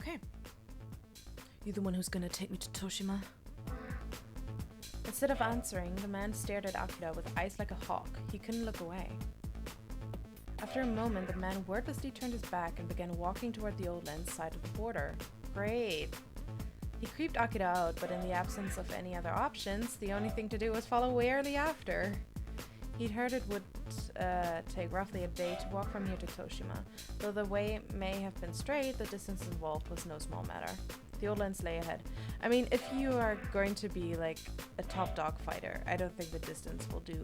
Okay. You the one who's gonna take me to Toshima? Instead of answering, the man stared at Akira with eyes like a hawk. He couldn't look away. After a moment, the man wordlessly turned his back and began walking toward the oldlands side of the border. Great. He creeped Akira out, but in the absence of any other options, the only thing to do was follow warily after. He'd heard it would take roughly a day to walk from here to Toshima. Though the way may have been straight, the distance involved was no small matter. The oldlands lay ahead. I mean, if you are going to be like a top dog fighter, I don't think the distance will do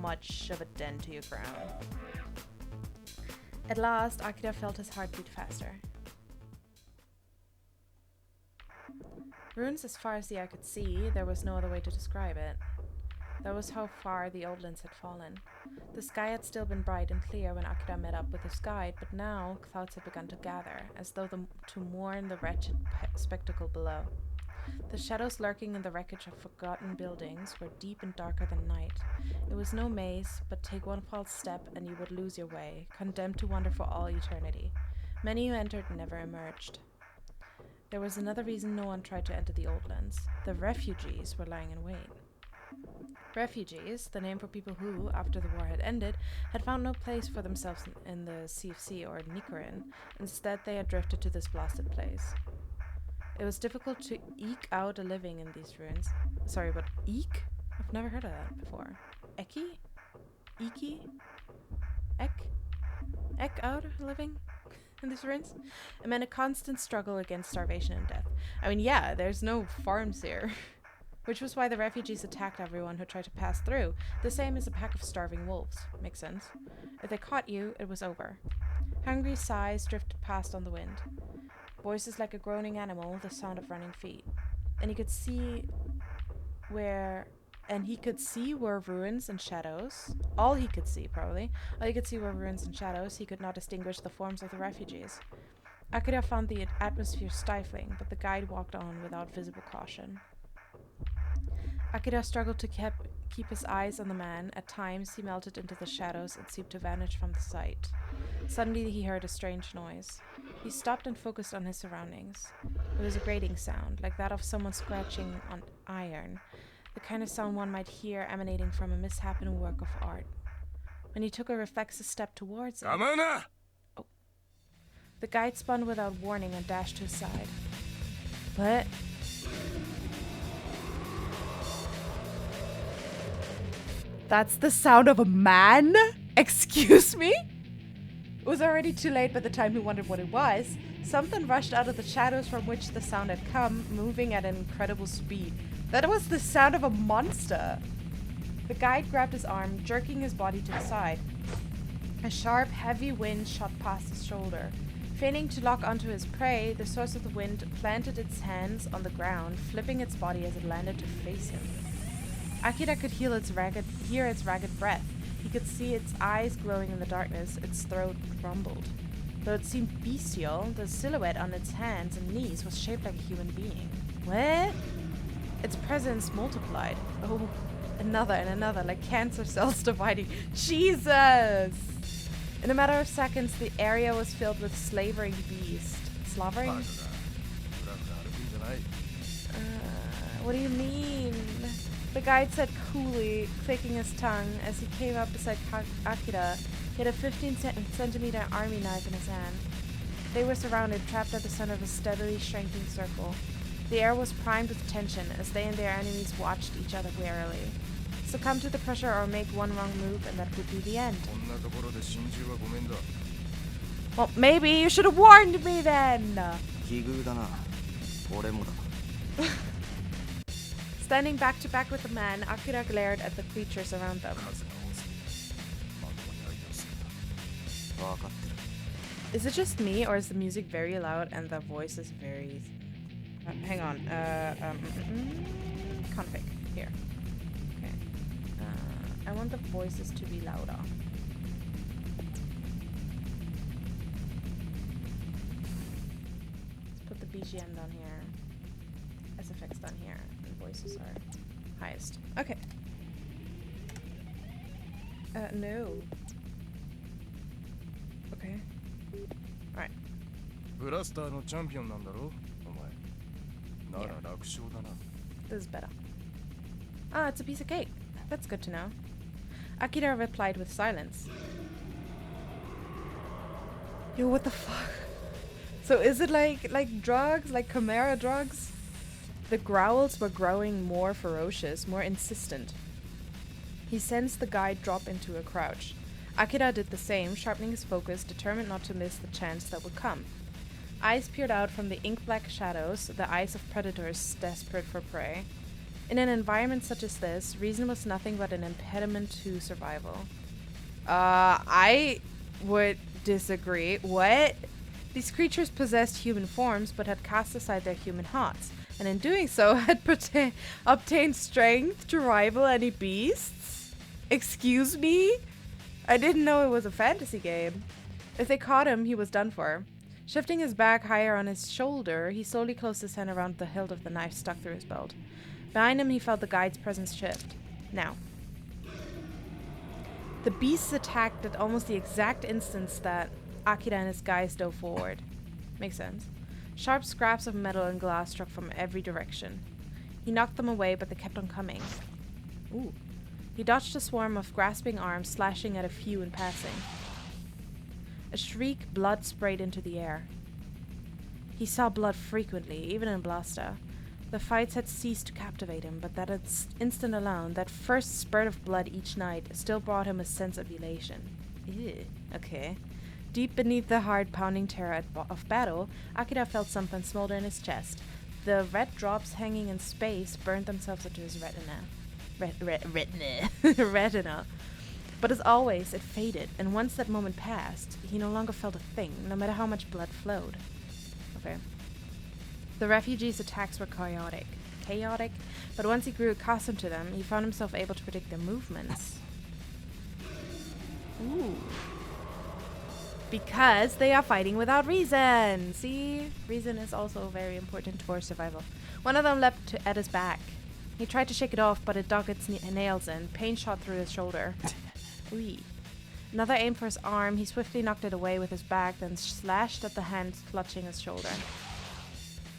much of a dent to your crown. At last, Akira felt his heart beat faster. Ruins as far as the eye could see, there was no other way to describe it. That was how far the oldlands had fallen. The sky had still been bright and clear when Akira met up with his guide, but now clouds had begun to gather, as though to mourn the wretched spectacle below. The shadows lurking in the wreckage of forgotten buildings were deep and darker than night. It was no maze, but take one false step and you would lose your way, condemned to wander for all eternity. Many who entered never emerged. There was another reason no one tried to enter the oldlands. The refugees were lying in wait. Refugees, the name for people who, after the war had ended, had found no place for themselves in the CFC or Nichiren. Instead, they had drifted to this blasted place. It was difficult to eke out a living in these ruins. Sorry, but eke? I've never heard of that before. Eki? Iki? Ek out a living in these ruins? It meant a constant struggle against starvation and death. I mean, yeah, there's no farms here. Which was why the refugees attacked everyone who tried to pass through, the same as a pack of starving wolves. Makes sense. If they caught you, it was over. Hungry sighs drifted past on the wind. Voices like a groaning animal, the sound of running feet. And he could see were ruins and shadows. All he could see, probably. All he could see were ruins and shadows. He could not distinguish the forms of the refugees. Akira found the atmosphere stifling, but the guide walked on without visible caution. Akira struggled to keep his eyes on the man. At times, he melted into the shadows and seemed to vanish from the sight. Suddenly, he heard a strange noise. He stopped and focused on his surroundings. It was a grating sound, like that of someone scratching on iron, the kind of sound one might hear emanating from a misshapen work of art. When he took a reflexive step towards it... Oh. The guide spun without warning and dashed to his side. What? That's the sound of a man? Excuse me? It was already too late by the time he wondered what it was. Something rushed out of the shadows from which the sound had come, moving at an incredible speed. That was the sound of a monster. The guide grabbed his arm, jerking his body to the side. A sharp, heavy wind shot past his shoulder. Feigning to lock onto his prey, the source of the wind planted its hands on the ground, flipping its body as it landed to face him. Akira could hear its ragged breath. He could see its eyes glowing in the darkness, its throat rumbled. Though it seemed bestial, the silhouette on its hands and knees was shaped like a human being. What? Its presence multiplied. Oh, another and another, like cancer cells dividing. Jesus! In a matter of seconds, the area was filled with slavering beasts. Slavering? What do you mean? The guide said coolly, clicking his tongue, as he came up beside Akira. He had a 15-centimeter army knife in his hand. They were surrounded, trapped at the center of a steadily shrinking circle. The air was primed with tension as they and their enemies watched each other warily. Succumb to the pressure or make one wrong move, and that would be the end. Well, maybe you should have warned me then! Standing back to back with the man, Akira glared at the creatures around them. Is it just me, or is the music very loud and the voice is very... hang on. Config. Here. Okay. I want the voices to be louder. Let's put the BGM down here. SFX down here. And voices are highest. Okay. No. Okay. Alright. This is better. Ah, it's a piece of cake. That's good to know. Akira replied with silence. Yo, what the fuck? So is it like drugs? Like Chimera drugs? The growls were growing more ferocious, more insistent. He sensed the guide drop into a crouch. Akira did the same, sharpening his focus, determined not to miss the chance that would come. Eyes peered out from the ink-black shadows, the eyes of predators desperate for prey. In an environment such as this, reason was nothing but an impediment to survival. I would disagree. What? These creatures possessed human forms, but had cast aside their human hearts, and in doing so had obtained strength to rival any beasts? Excuse me? I didn't know it was a fantasy game. If they caught him, he was done for. Shifting his back higher on his shoulder, he slowly closed his hand around the hilt of the knife stuck through his belt. Behind him, he felt the guide's presence shift. Now. The beasts attacked at almost the exact instance that Akira and his guys dove forward. Makes sense. Sharp scraps of metal and glass struck from every direction. He knocked them away, but they kept on coming. Ooh. He dodged a swarm of grasping arms, slashing at a few in passing. A shriek, blood sprayed into the air. He saw blood frequently, even in Blasta. The fights had ceased to captivate him, but that instant alone, that first spurt of blood each night, still brought him a sense of elation. Ew. Okay. Deep beneath the hard-pounding terror of battle, Akira felt something smolder in his chest. The red drops hanging in space burned themselves into his retina. Retina. But as always, it faded, and once that moment passed, he no longer felt a thing, no matter how much blood flowed. Okay. The refugees' attacks were chaotic, but once he grew accustomed to them, he found himself able to predict their movements. Ooh. Because they are fighting without reason. See? Reason is also very important for survival. One of them leapt at his back. He tried to shake it off, but it dug its nails in. Pain shot through his shoulder. Wee. Another aim for his arm. He swiftly knocked it away with his back, then slashed at the hand clutching his shoulder.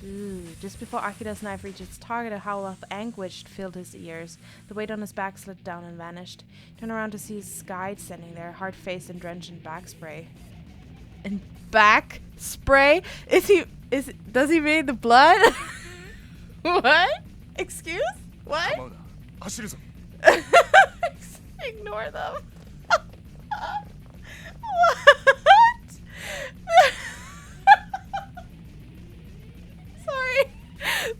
Ooh. Just before Akira's knife reached its target, a howl of anguish filled his ears. The weight on his back slid down and vanished. He turned around to see his guide standing there, hard-faced and drenched in back spray. In back spray? Does he mean the blood? What? Excuse? What? Ignore them. What? Sorry.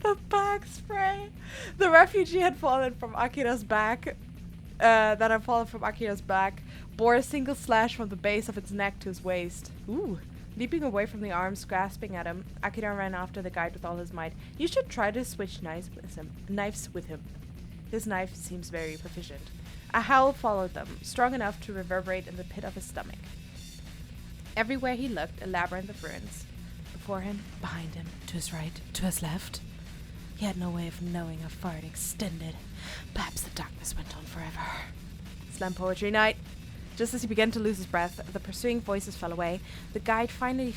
The back spray. The refugee had fallen from Akira's back. Bore a single slash from the base of its neck to his waist. Ooh. Leaping away from the arms grasping at him, Akira ran after the guide with all his might. You should try to switch knives with him. His knife seems very proficient. A howl followed them, strong enough to reverberate in the pit of his stomach. Everywhere he looked, a labyrinth of ruins. Before him, behind him, to his right, to his left. He had no way of knowing how far it extended. Perhaps the darkness went on forever. Slam poetry night. Just as he began to lose his breath, the pursuing voices fell away. The guide finally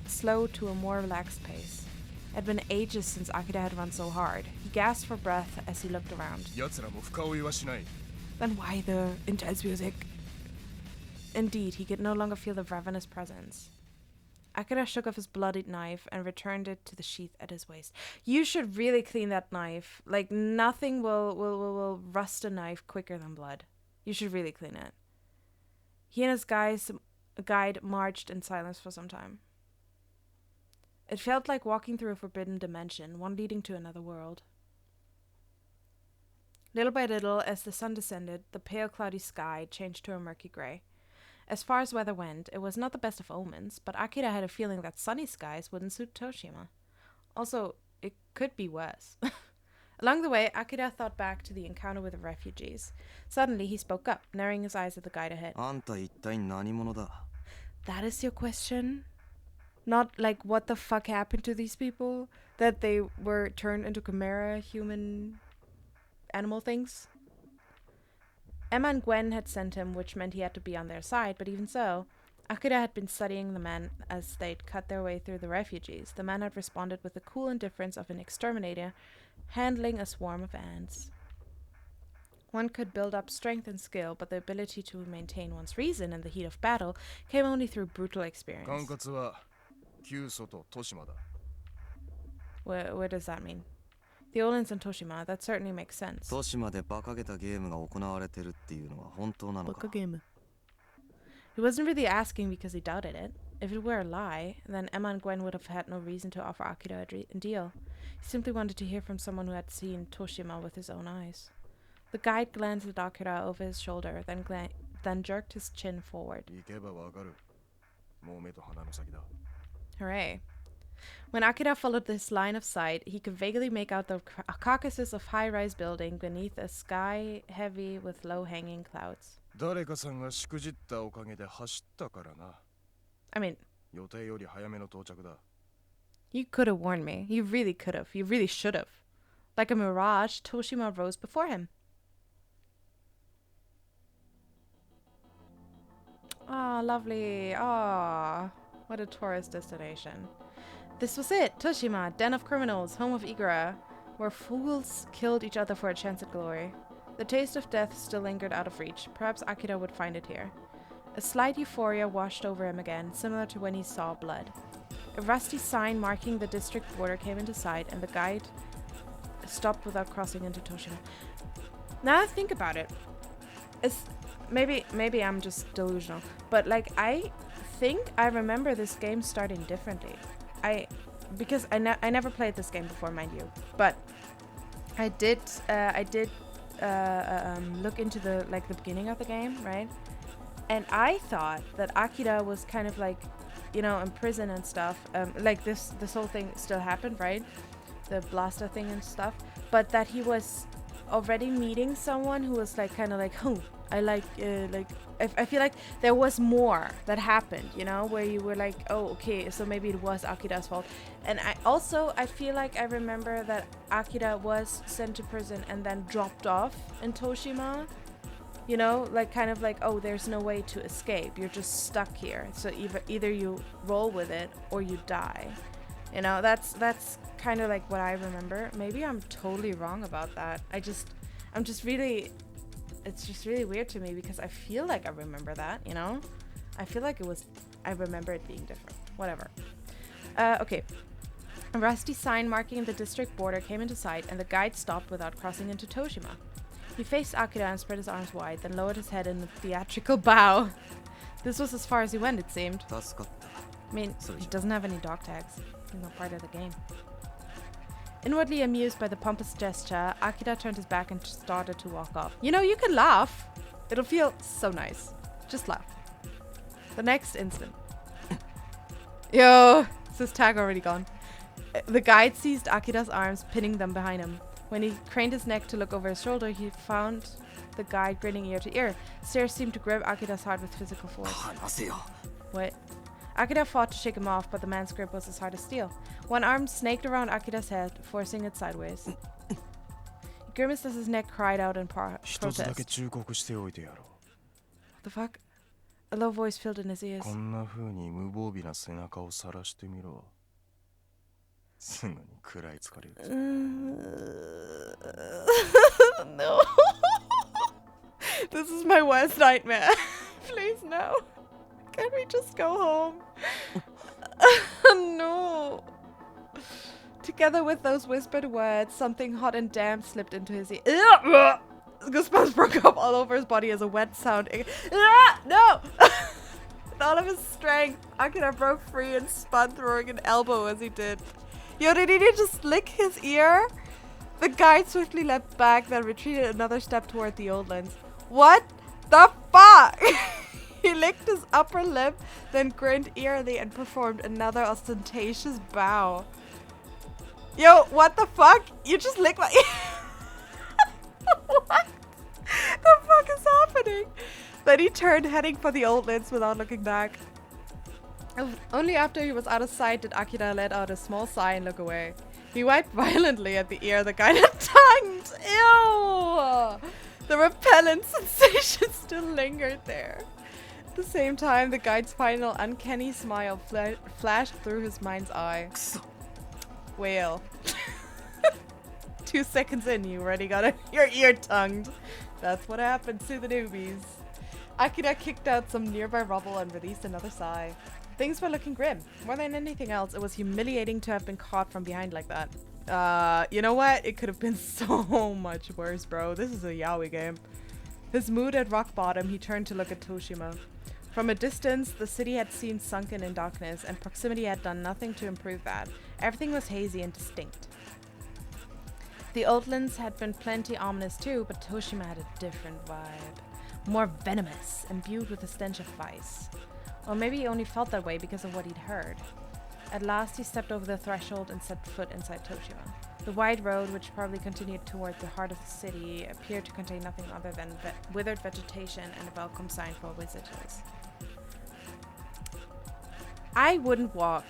slowed to a more relaxed pace. It had been ages since Akira had run so hard. He gasped for breath as he looked around. Then why the intense music? Indeed, he could no longer feel the ravenous presence. Akira shook off his bloodied knife and returned it to the sheath at his waist. You should really clean that knife. Like, nothing will rust a knife quicker than blood. You should really clean it. He and his guide marched in silence for some time. It felt like walking through a forbidden dimension, one leading to another world. Little by little, as the sun descended, the pale cloudy sky changed to a murky gray. As far as weather went, it was not the best of omens, but Akira had a feeling that sunny skies wouldn't suit Toshima. Also, it could be worse. Along the way, Akira thought back to the encounter with the refugees. Suddenly, he spoke up, narrowing his eyes at the guide ahead. That is your question? Not like what the fuck happened to these people? That they were turned into chimera, human, animal things? Emma and Gwen had sent him, which meant he had to be on their side, but even so, Akira had been studying the men as they'd cut their way through the refugees. The man had responded with the cool indifference of an exterminator handling a swarm of ants. One could build up strength and skill, but the ability to maintain one's reason in the heat of battle came only through brutal experience. What does that mean? The oldlands and Toshima, that certainly makes sense. He wasn't really asking because he doubted it. If it were a lie, then Emma and Gwen would have had no reason to offer Akira a deal. He simply wanted to hear from someone who had seen Toshima with his own eyes. The guide glanced at Akira over his shoulder, then jerked his chin forward. Hooray. When Akira followed this line of sight, he could vaguely make out the carcasses of high-rise building beneath a sky heavy with low-hanging clouds. I mean, you could have warned me. You really could have. You really should have. Like a mirage, Toshima rose before him. Ah, lovely. Ah, what a tourist destination. This was it. Toshima, den of criminals, home of Igra, where fools killed each other for a chance at glory. The taste of death still lingered out of reach. Perhaps Akira would find it here. A slight euphoria washed over him again, similar to when he saw blood. A rusty sign marking the district border came into sight, and the guide stopped without crossing into Toshima. Now I think about it, maybe I'm just delusional, but like I think I remember this game starting differently. Because I never played this game before, mind you, but I did look into the beginning of the game, right? And I thought that Akira was kind of like, you know, in prison and stuff. Like this whole thing still happened, right? The blaster thing and stuff. But that he was already meeting someone who was like kind of like, I feel like there was more that happened, you know, where you were like, oh, okay, so maybe it was Akira's fault. And I feel like I remember that Akira was sent to prison and then dropped off in Toshima. You know, like kind of like, oh, there's no way to escape. You're just stuck here. So either you roll with it or you die. You know, that's kind of like what I remember. Maybe I'm totally wrong about that. It's just really weird to me because I feel like I remember that, you know? I feel like I remember it being different. Whatever. Okay. A rusty sign marking the district border came into sight, and the guide stopped without crossing into Toshima. He faced Akira and spread his arms wide, then lowered his head in a theatrical bow. This was as far as he went, it seemed. I mean, he doesn't have any dog tags. He's not part of the game. Inwardly amused by the pompous gesture, Akira turned his back and started to walk off. You know, you can laugh. It'll feel so nice. Just laugh. The next instant. Yo, is his tag already gone? The guide seized Akira's arms, pinning them behind him. When he craned his neck to look over his shoulder, he found the guide grinning ear to ear. Stares seemed to grip Akira's heart with physical force. What? Akira fought to shake him off, but the man's grip was as hard as steel. One arm snaked around Akira's head, forcing it sideways. He grimaced as his neck cried out in protest. What the fuck? A low voice filled in his ears. No. This is my worst nightmare. Please, no. Can we just go home? No. Together with those whispered words, something hot and damp slipped into his ear. Goosebumps broke up all over his body as a wet sound. No! With all of his strength, Akira broke free and spun, throwing an elbow as he did. Yo, did he just lick his ear? The guide swiftly leapt back, then retreated another step toward the oldlands. What the fuck? He licked his upper lip, then grinned eerily and performed another ostentatious bow. Yo, what the fuck? You just licked my ear? What the fuck is happening? Then he turned, heading for the oldlands without looking back. Only after he was out of sight did Akira let out a small sigh and look away. He wiped violently at the ear the guide had tongued. Ew! The repellent sensation still lingered there. the same time, the guide's final uncanny smile flashed through his mind's eye. Whale. 2 seconds in, you already got your ear tongued. That's what happens to the newbies. Akira kicked out some nearby rubble and released another sigh. Things were looking grim. More than anything else, it was humiliating to have been caught from behind like that. You know what? It could have been so much worse, bro. This is a yaoi game. His mood at rock bottom, he turned to look at Toshima. From a distance, the city had seemed sunken in darkness, and proximity had done nothing to improve that. Everything was hazy and distinct. The oldlands had been plenty ominous too, but Toshima had a different vibe. More venomous, imbued with the stench of vice. Or maybe he only felt that way because of what he'd heard. At last he stepped over the threshold and set foot inside Toshima. The wide road, which probably continued toward the heart of the city, appeared to contain nothing other than withered vegetation and a welcome sign for visitors. I wouldn't walk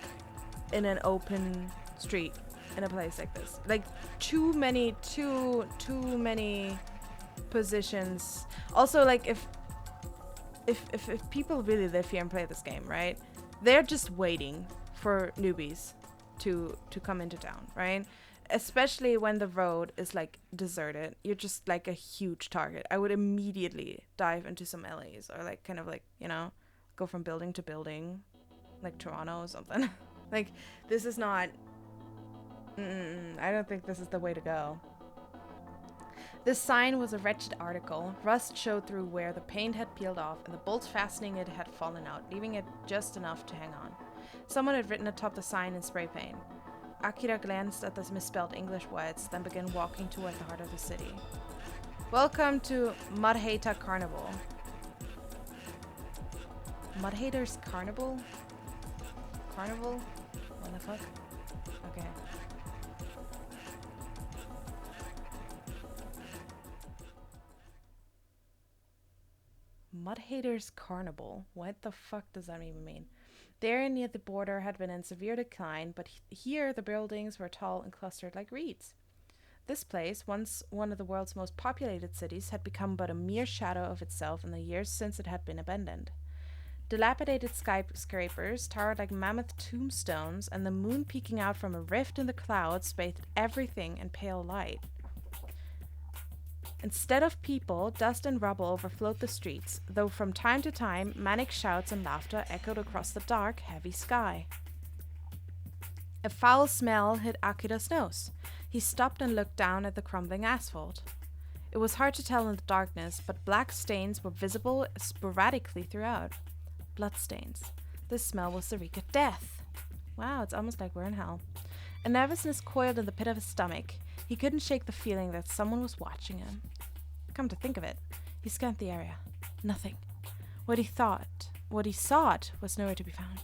in an open street in a place like this. Like, too many positions. Also, like, if people really live here and play this game, right? They're just waiting for newbies to come into town, right? Especially when the road is like deserted. You're just like a huge target. I would immediately dive into some alleys or like kind of like, you know, go from building to building, like Toronto or something. Like, this is not I don't think this is the way to go. This sign was a wretched article. Rust showed through where the paint had peeled off, and the bolts fastening it had fallen out, leaving it just enough to hang on. Someone had written atop the sign in spray paint. Akira glanced at the misspelled English words, then began walking toward the heart of the city. Welcome to Mudhater Carnival. Mudhater's Carnival? Carnival? What the fuck? Okay. Mudhater's Carnival? What the fuck does that even mean? There near the border had been in severe decline, but here the buildings were tall and clustered like reeds. This place, once one of the world's most populated cities, had become but a mere shadow of itself in the years since it had been abandoned. Dilapidated skyscrapers towered like mammoth tombstones, and the moon peeking out from a rift in the clouds bathed everything in pale light. Instead of people, dust and rubble overflowed the streets, though from time to time manic shouts and laughter echoed across the dark, heavy sky. A foul smell hit Akira's nose. He stopped and looked down at the crumbling asphalt. It was hard to tell in the darkness, but black stains were visible sporadically throughout. Bloodstains. This smell was the reek of death. Wow, it's almost like we're in hell. A nervousness coiled in the pit of his stomach. He couldn't shake the feeling that someone was watching him. Come to think of it, he scanned the area. Nothing. What he sought was nowhere to be found.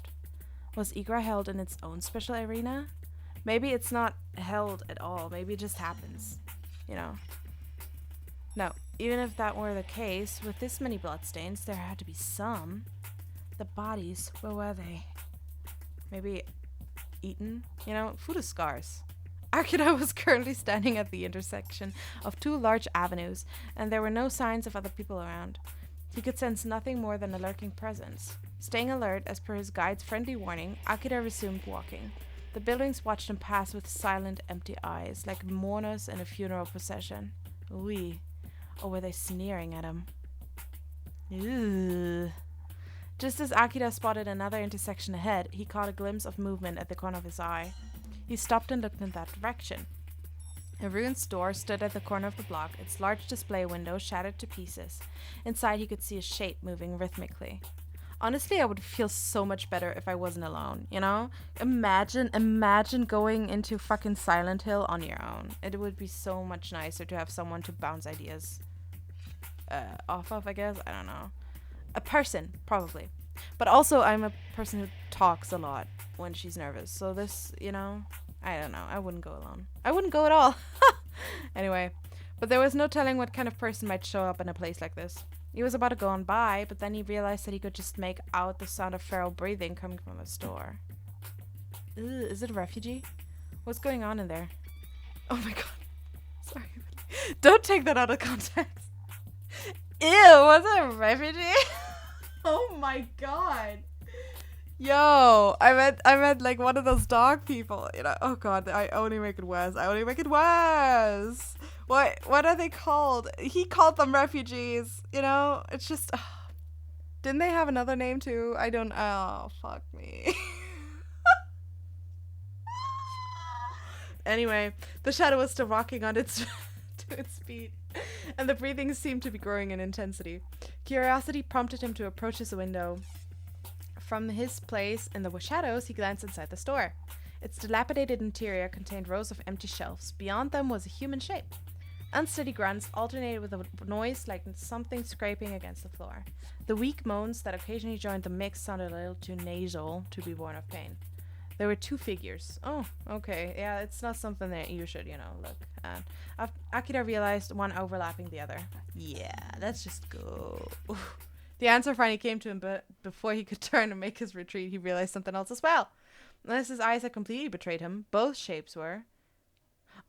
Was Igra held in its own special arena? Maybe it's not held at all. Maybe it just happens. You know. No, even if that were the case, with this many bloodstains, there had to be some. The bodies, where were they? Maybe eaten? You know, food is scarce. Akira was currently standing at the intersection of two large avenues, and there were no signs of other people around. He could sense nothing more than a lurking presence. Staying alert, as per his guide's friendly warning, Akira resumed walking. The buildings watched him pass with silent, empty eyes, like mourners in a funeral procession. Oui. Or were they sneering at him? Ugh. Just as Akira spotted another intersection ahead, he caught a glimpse of movement at the corner of his eye. He stopped and looked in that direction. A ruined store stood at the corner of the block, its large display window shattered to pieces. Inside he could see a shape moving rhythmically. Honestly, I would feel so much better if I wasn't alone, you know? Imagine going into fucking Silent Hill on your own. It would be so much nicer to have someone to bounce ideas off of, I guess. I don't know. A person, probably. But also, I'm a person who talks a lot when she's nervous. So this, you know, I don't know. I wouldn't go alone. I wouldn't go at all. Anyway, but there was no telling what kind of person might show up in a place like this. He was about to go on by, but then he realized that he could just make out the sound of feral breathing coming from the store. Ugh, is it a refugee? What's going on in there? Oh my god. Sorry. Don't take that out of context. Ew, was it a refugee? Oh my god. Yo, I meant like one of those dog people, you know. Oh god, I only make it worse. I only make it worse. What are they called? He called them refugees, you know? It's just didn't they have another name too? I don't oh fuck me. Anyway, the shadow was still rocking on its to its feet, and the breathing seemed to be growing in intensity. Curiosity prompted him to approach his window. From his place in the shadows, he glanced inside the store. Its dilapidated interior contained rows of empty shelves. Beyond them was a human shape. Unsteady grunts alternated with a noise like something scraping against the floor. The weak moans that occasionally joined the mix sounded a little too nasal to be born of pain. There were two figures. Oh, okay. Yeah, it's not something that you should, you know, look at. Akira realized one overlapping the other. Yeah, let's just go. Oof. The answer finally came to him, but before he could turn and make his retreat, he realized something else as well. Unless his eyes had completely betrayed him, both shapes were.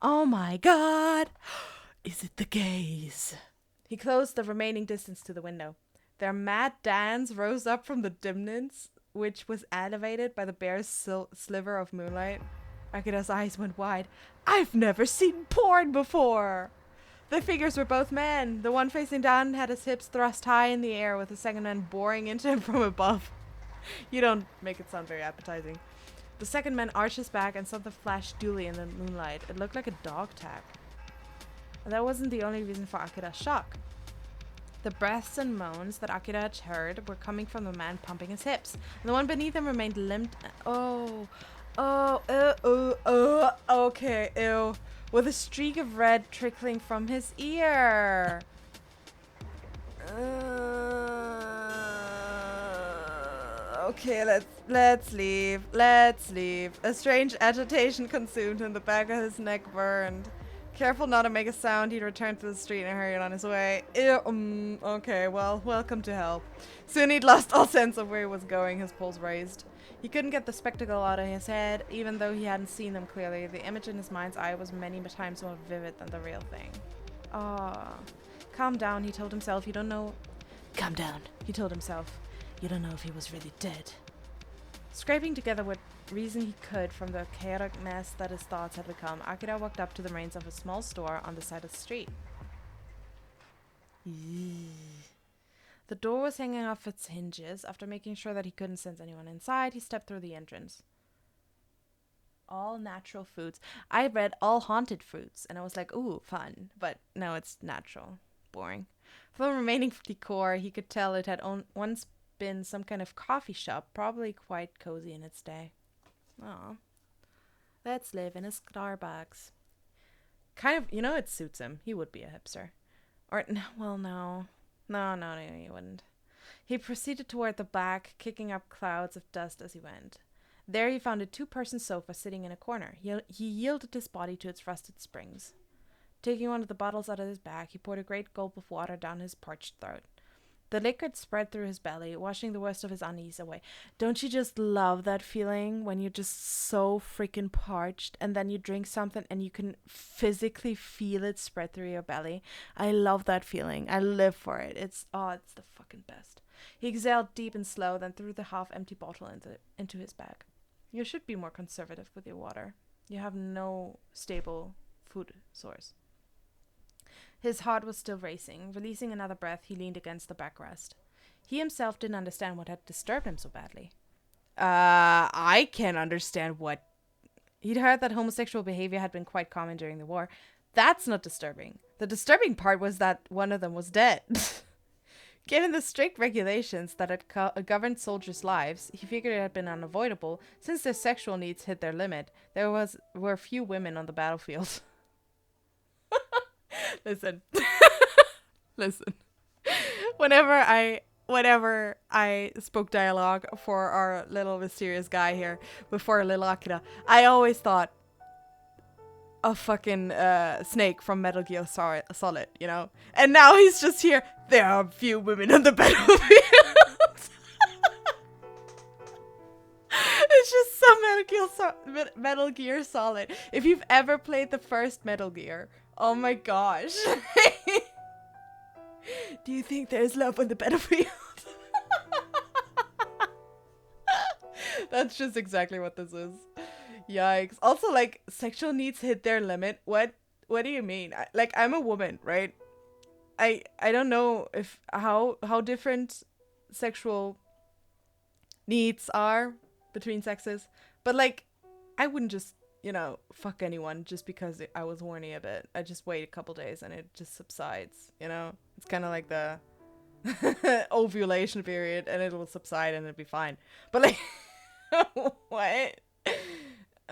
Oh my god! Is it the gaze? He closed the remaining distance to the window. Their mad dance rose up from the dimness, which was elevated by the bare sliver of moonlight. Akira's eyes went wide. I've never seen porn before! The figures were both men. The one facing down had his hips thrust high in the air, with the second man boring into him from above. You don't make it sound very appetizing. The second man arched his back and something flashed dully in the moonlight. It looked like a dog tag. And that wasn't the only reason for Akira's shock. The breaths and moans that Akira had heard were coming from the man pumping his hips. And the one beneath him remained limped. Okay, ew. With a streak of red trickling from his ear. Okay, let's leave. Let's leave. A strange agitation consumed him. The back of his neck burned. Careful not to make a sound, he returned to the street and hurried on his way. Okay, well, welcome to hell. Soon he'd lost all sense of where he was going, his pulse raised. He couldn't get the spectacle out of his head, even though he hadn't seen them clearly. The image in his mind's eye was many times more vivid than the real thing. Calm down, he told himself. You don't know... Calm down, he told himself. You don't know if he was really dead. Scraping together what reason he could from the chaotic mess that his thoughts had become, Akira walked up to the reins of a small store on the side of the street. The door was hanging off its hinges. After making sure that he couldn't sense anyone inside, he stepped through the entrance. All natural foods. I read all haunted fruits, and I was like, ooh, fun. But no, it's natural. Boring. From the remaining decor, he could tell it had once been some kind of coffee shop, probably quite cozy in its day. Aw. Let's live in a Starbucks. Kind of, you know, it suits him. He would be a hipster. Or, well, no. No, he wouldn't. He proceeded toward the back, kicking up clouds of dust as he went. There he found a two-person sofa sitting in a corner. He yielded his body to its rusted springs. Taking one of the bottles out of his bag, he poured a great gulp of water down his parched throat. The liquid spread through his belly, washing the worst of his unease away. Don't you just love that feeling when you're just so freaking parched and then you drink something and you can physically feel it spread through your belly? I love that feeling. I live for it. It's the fucking best. He exhaled deep and slow, then threw the half-empty bottle into his bag. You should be more conservative with your water. You have no stable food source. His heart was still racing. Releasing another breath, he leaned against the backrest. He himself didn't understand what had disturbed him so badly. I can't understand what... He'd heard that homosexual behavior had been quite common during the war. That's not disturbing. The disturbing part was that one of them was dead. Given the strict regulations that had governed soldiers' lives, he figured it had been unavoidable. Since their sexual needs hit their limit, there were few women on the battlefield. Listen. Whenever I spoke dialogue for our little mysterious guy here before Little Akira, I always thought of fucking Snake from Metal Gear Solid, you know? And now he's just here. There are few women on the battlefield. It's just so Metal Gear Solid. If you've ever played the first Metal Gear, oh my gosh. Do you think there's love on the battlefield? That's just exactly what this is. Yikes. Also, like, sexual needs hit their limit. What do you mean? I'm a woman, right? I don't know if how different sexual needs are between sexes, but like I wouldn't just, fuck anyone just because I was horny a bit. I just wait a couple days and it just subsides, It's kind of like the ovulation period, and it'll subside and it'll be fine. But like what?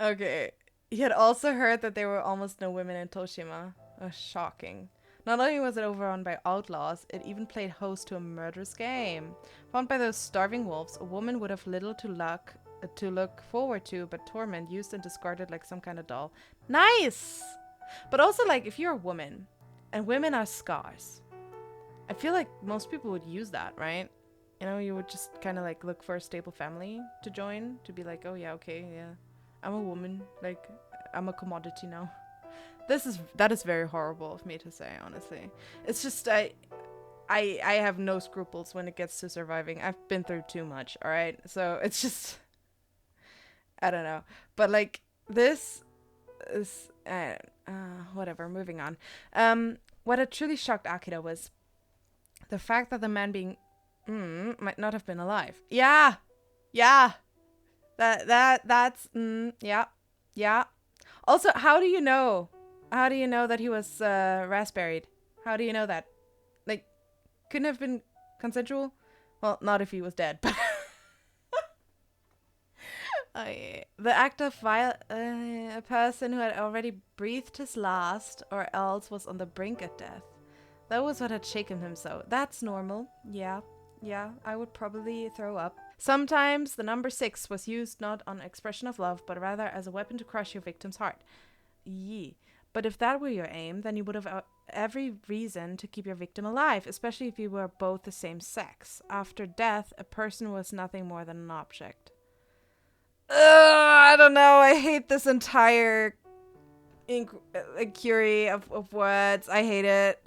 Okay. He had also heard that there were almost no women in Toshima. Oh, shocking. Not only was it overrun by outlaws, it even played host to a murderous game. Found by those starving wolves, a woman would have little to look forward to, but torment, used and discarded like some kind of doll. Nice! But also, like, if you're a woman, and women are scarce, I feel like most people would use that, right? You would just kind of like look for a stable family to join, to be like, oh yeah, okay, yeah, I'm a woman, like, I'm a commodity now. That is very horrible of me to say, honestly. It's just I have no scruples when it gets to surviving. I've been through too much, all right? So it's just, I don't know. But like, this is whatever, moving on. What had truly shocked Akira was the fact that the man being might not have been alive. Yeah. That's yeah. Also, how do you know? How do you know that he was raspberried? How do you know that? Like, couldn't have been consensual? Well, not if he was dead, but the act of a person who had already breathed his last or else was on the brink of death. That was what had shaken him so. That's normal. Yeah, I would probably throw up. Sometimes the number 6 was used not on expression of love, but rather as a weapon to crush your victim's heart. Yee. But if that were your aim, then you would have every reason to keep your victim alive, especially if you were both the same sex. After death, a person was nothing more than an object. I don't know. I hate this entire inquiry of words. I hate it.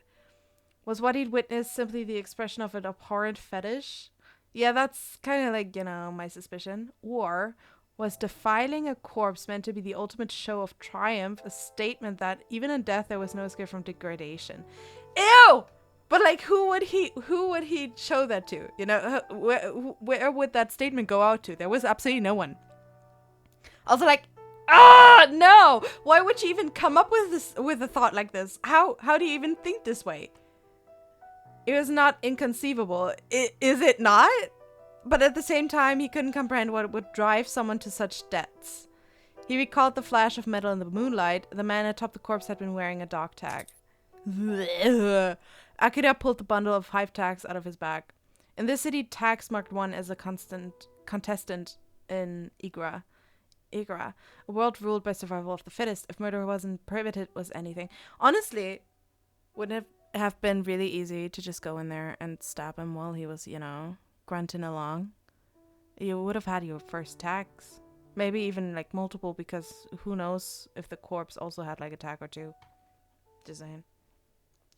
Was what he'd witnessed simply the expression of an abhorrent fetish? Yeah, that's kind of like, my suspicion. Or was defiling a corpse meant to be the ultimate show of triumph, a statement that even in death there was no escape from degradation? Ew! But like, who would he show that to? Where would that statement go out to? There was absolutely no one. Also, like, no! Why would you even come up with a thought like this? How do you even think this way? It was not inconceivable. Is it not? But at the same time, he couldn't comprehend what would drive someone to such depths. He recalled the flash of metal in the moonlight. The man atop the corpse had been wearing a dog tag. Akira pulled the bundle of 5 tags out of his bag. In this city, tags marked one as a contestant in Igra. A world ruled by survival of the fittest. If murder wasn't prohibited, was anything. Honestly, wouldn't it have been really easy to just go in there and stab him while he was, grunting along? You would have had your first tags. Maybe even like multiple, because who knows if the corpse also had like a tag or 2. Just saying.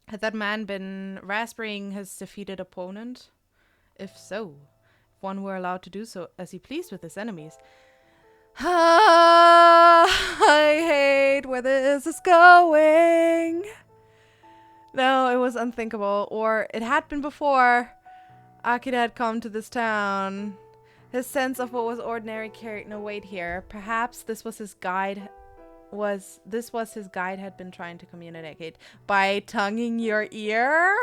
Had that man been raspberrying his defeated opponent? If so, if one were allowed to do so as he pleased with his enemies. I hate where this is going. No, it was unthinkable, or it had been before Akira had come to this town. His sense of what was ordinary carried no weight here. Perhaps this was his guide had been trying to communicate by tonguing your ear.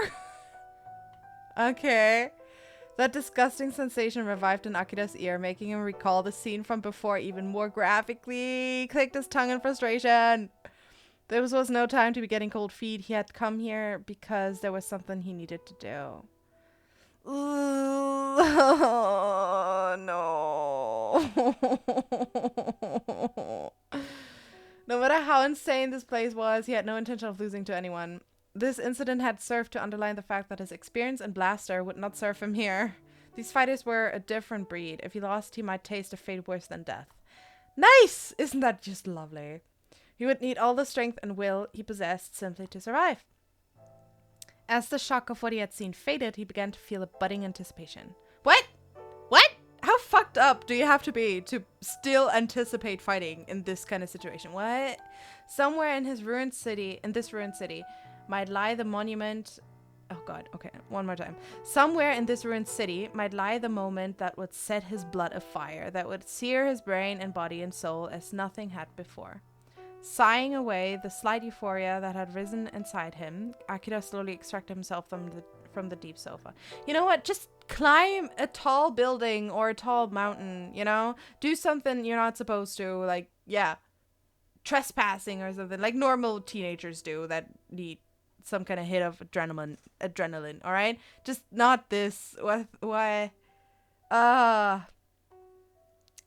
Okay. That disgusting sensation revived in Akira's ear, making him recall the scene from before even more graphically. He clicked his tongue in frustration. There was no time to be getting cold feet. He had come here because there was something he needed to do. Oh, no. No matter how insane this place was, he had no intention of losing to anyone. This incident had served to underline the fact that his experience in Blaster would not serve him here. These fighters were a different breed. If he lost, he might taste a fate worse than death. Nice! Isn't that just lovely? He would need all the strength and will he possessed simply to survive. As the shock of what he had seen faded, he began to feel a budding anticipation. What? How fucked up do you have to be to still anticipate fighting in this kind of situation? What? Somewhere in this ruined city, might lie the monument. Oh god, okay, one more time. Somewhere in this ruined city might lie the moment that would set his blood afire, that would sear his brain and body and soul as nothing had before. Sighing away the slight euphoria that had risen inside him, Akira slowly extracted himself from the deep sofa. You know what? Just climb a tall building or a tall mountain, you know? Do something you're not supposed to, like, yeah, trespassing or something, like normal teenagers do that need some kind of hit of adrenaline, all right? Just not this. Why?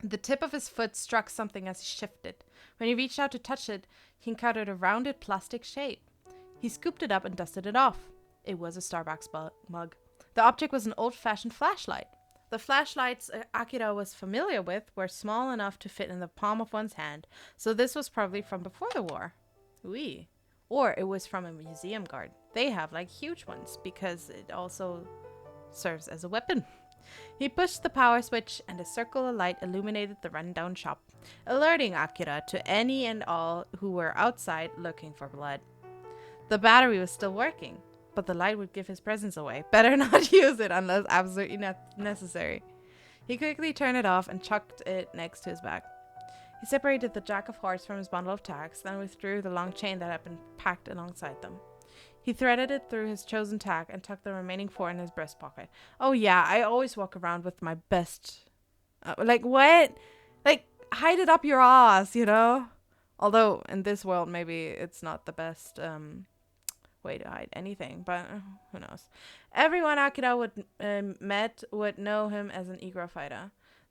The tip of his foot struck something as he shifted. When he reached out to touch it, he encountered a rounded plastic shape. He scooped it up and dusted it off. It was a Starbucks mug. The object was an old-fashioned flashlight. The flashlights Akira was familiar with were small enough to fit in the palm of one's hand, so this was probably from before the war. Oui. Or it was from a museum guard. They have like huge ones because it also serves as a weapon. He pushed the power switch and a circle of light illuminated the rundown shop, alerting Akira to any and all who were outside looking for blood. The battery was still working, but the light would give his presence away. Better not use it unless absolutely necessary. He quickly turned it off and chucked it next to his bag. He separated the jack of hearts from his bundle of tags, then withdrew the long chain that had been packed alongside them. He threaded it through his chosen tag and tucked the remaining 4 in his breast pocket. Oh yeah, I always walk around with my best... like, what? Like, hide it up your ass, you know? Although, in this world, maybe it's not the best way to hide anything, but who knows. Everyone Akira met would know him as an Igra fighter.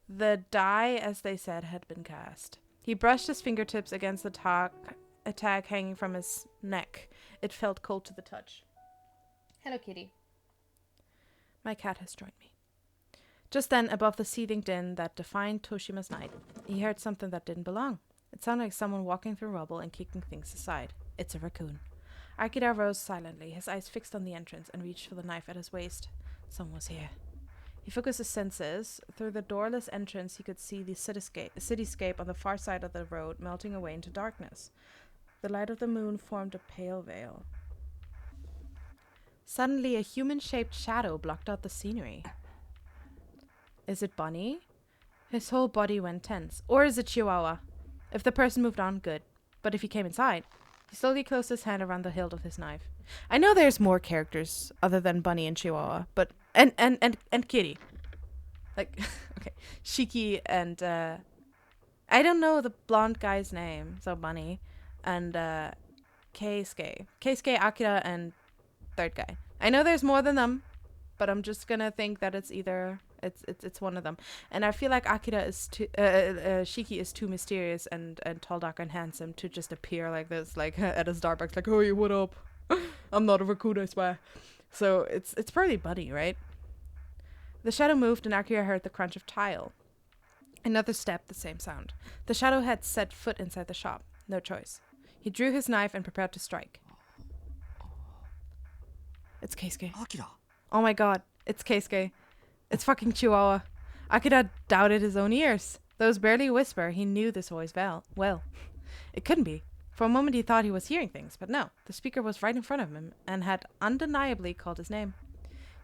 The die, as they said, had been cast. He brushed his fingertips against the tag hanging from his neck. It felt cold to the touch. Hello, kitty. My cat has joined me. Just then, above the seething din that defined Toshima's night, he heard something that didn't belong. It sounded like someone walking through rubble and kicking things aside. It's a raccoon. Akira rose silently, his eyes fixed on the entrance, and reached for the knife at his waist. Someone was here. He focused his senses. Through the doorless entrance, he could see the cityscape on the far side of the road melting away into darkness. The light of the moon formed a pale veil. Suddenly, a human-shaped shadow blocked out the scenery. Is it Bunny? His whole body went tense. Or is it Chihuahua? If the person moved on, good. But if he came inside... He slowly closed his hand around the hilt of his knife. I know there's more characters other than Bunny and Chihuahua, but and Kitty. Like okay. Shiki and I don't know the blonde guy's name, so Bunny. And Keisuke. Keisuke, Akira, and third guy. I know there's more than them, but I'm just gonna think that it's either it's one of them. And I feel like Akira is too Shiki is too mysterious and tall, dark, and handsome to just appear like this, like at a Starbucks, like, "Hey, what up? I'm not a raccoon, I swear." So it's probably Bunny, right? The shadow moved, and Akira heard the crunch of tile. Another step, the same sound. The shadow had set foot inside the shop. No choice. He drew his knife and prepared to strike. It's Keisuke. Akira. Oh my god, it's Keisuke. It's fucking Chihuahua. Akira doubted his own ears. Those barely a whisper, he knew this voice well. It couldn't be. For a moment he thought he was hearing things, but no. The speaker was right in front of him and had undeniably called his name.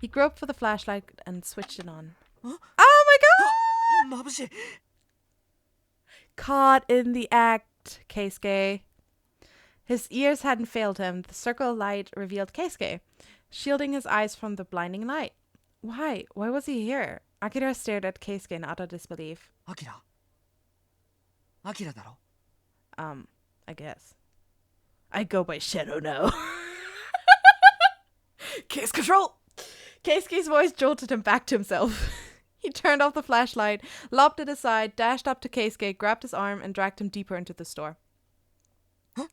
He groped for the flashlight and switched it on. Huh? Oh my god! Mabushi. Caught in the act, Keisuke. His ears hadn't failed him. The circle of light revealed Keisuke, shielding his eyes from the blinding light. Why? Why was he here? Akira stared at Keisuke in utter disbelief. Akira. Akira daro. I guess. I go by Shadow now. Case control! Keisuke's voice jolted him back to himself. He turned off the flashlight, lobbed it aside, dashed up to Keisuke, grabbed his arm, and dragged him deeper into the store. Huh?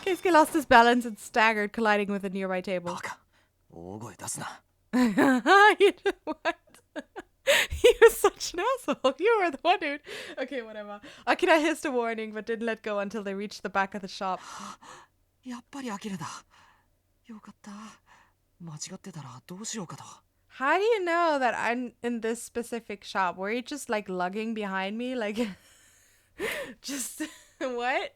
Keisuke lost his balance and staggered, colliding with a nearby table. What? He was such an asshole. You were the one, dude. Okay, whatever. Akira hissed a warning, but didn't let go until they reached the back of the shop. やっぱりアキラだ。よかった。間違ってたらどうしようかと。How do you know that I'm in this specific shop? Were you just like lugging behind me? Like, just what?